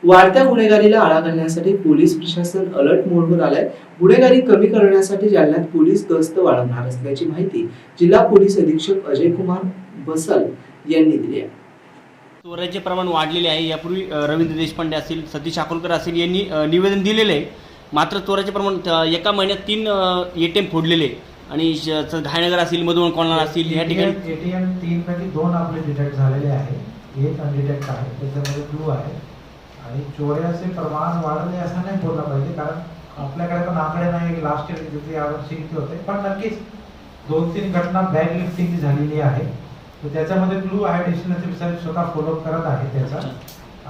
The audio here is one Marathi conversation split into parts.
वाढत्या गुन्हेगारीला आळा घालण्यासाठी पोलीस प्रशासन अलर्ट मोडवर आलंय। गुन्हेगारी कमी करण्यासाठी जालन्यात पोलीस गस्त वाढवणार असल्याची माहिती जिल्हा पोलीस अधीक्षक अजय कुमार बसल यांनी दिली आहे। चोऱ्याचे प्रमाण वाढलेले आहे। यापूर्वी रवींद्र देशपांडे असतील, सतीश अकोलकर असतील यांनी निवेदन दिलेले आहे। मात्र चोऱ्याचे प्रमाण एका महिन्यात 3 ATM फोडलेले आणि घायनगर असतील, मधुबन कॉलना असतील या ठिकाणी ATM 3 पैकी 2 आपले डिटेक्ट झालेले आहे, एक अनडिटेक्ट आहे, त्याच्यामध्ये क्लू आहे। आणि चोऱ्याचे प्रमाण वाढले असं नाही बोललं पाहिजे, कारण आपल्याकडे पण आकडे नाही की लास्ट इयर किती यावर्षी किती होते, पण नक्कीच 2-3 घटना बॅग लिफ्टिंग झालेली आहे। तर त्याच्यामध्ये क्लू आहे, डिस्ट्रिक्ट साहेब स्वतः फॉलोअप करत आहे त्याचा,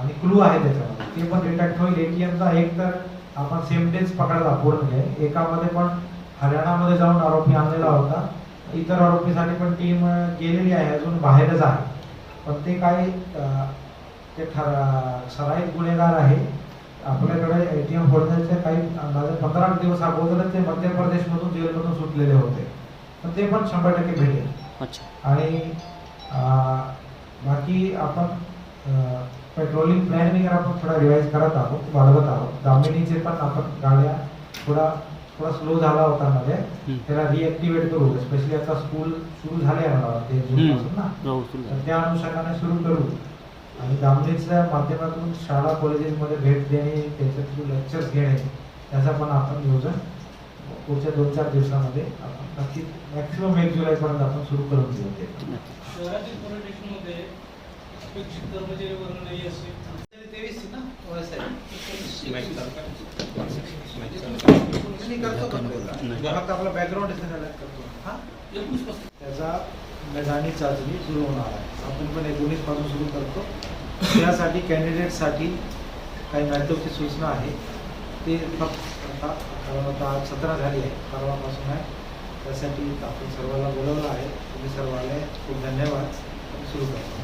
आणि क्लू आहे त्याच्यामध्ये, ते पण डिटेक्ट होईल। ATMचा एक तर आपण सेम डेज पकडला पूर्ण आहे, एकामध्ये पण हरियाणामध्ये जाऊन आरोपी आणलेला होता, इतर आरोपीसाठी पण टीम गेलेली आहे, अजून बाहेरच आहे। पण ते काही ते सराईत गुन्हेगार आहे। आपल्याकडे ATM फोडण्याचे काही अंदाजे 15 दिवस अगोदरच ते मध्य प्रदेशमधून जेलमधून सुटलेले होते, पण ते पण 100% भेटेल। अच्छा। आणि बाकी आपण पेट्रोलिंग प्लॅन आपण थोडा रिवाइज करत आहोत, वाढवत आहोत। दामिनीचे पण आपण गाड्या थोडा स्लो झाला होता मध्ये, त्याला रिॲक्टिवेट करू, स्पेशली आता स्कूल सुरू झाले आहे मला ते जूनपासून ना, तर त्या अनुषंगाने सुरू करू। आणि दामिनीच्या माध्यमातून शाळा कॉलेजेसमध्ये भेट देणे, त्याच्या थ्रू लेक्चर्स घेणे, त्याचा पण आपण नियोजन पुढच्या 2-4 दिवसामध्ये आपण नक्की मॅक्सिमम 1 जुलैपर्यंत आपण सुरू करून देऊ। शहरातील पोलीस स्टेशनमध्ये अपेक्षित कर्मचारी वर्ग नाही असे 23 ना वयस आहे आपला बॅकग्राऊंड करतो। हा 19 पासून त्याचा मैदानी चाचणी सुरू होणार आहे। आपण पण 19 पासून सुरू करतो। त्यासाठी कॅन्डिडेटसाठी काही महत्त्वाची सूचना आहे, ते फक्त आता 17 झाली आहे, परवापासून आहे, त्यासाठी आपण सर्वांना बोलवलं आहे। तुम्ही सर्वांना खूप धन्यवाद। सुरू करतो।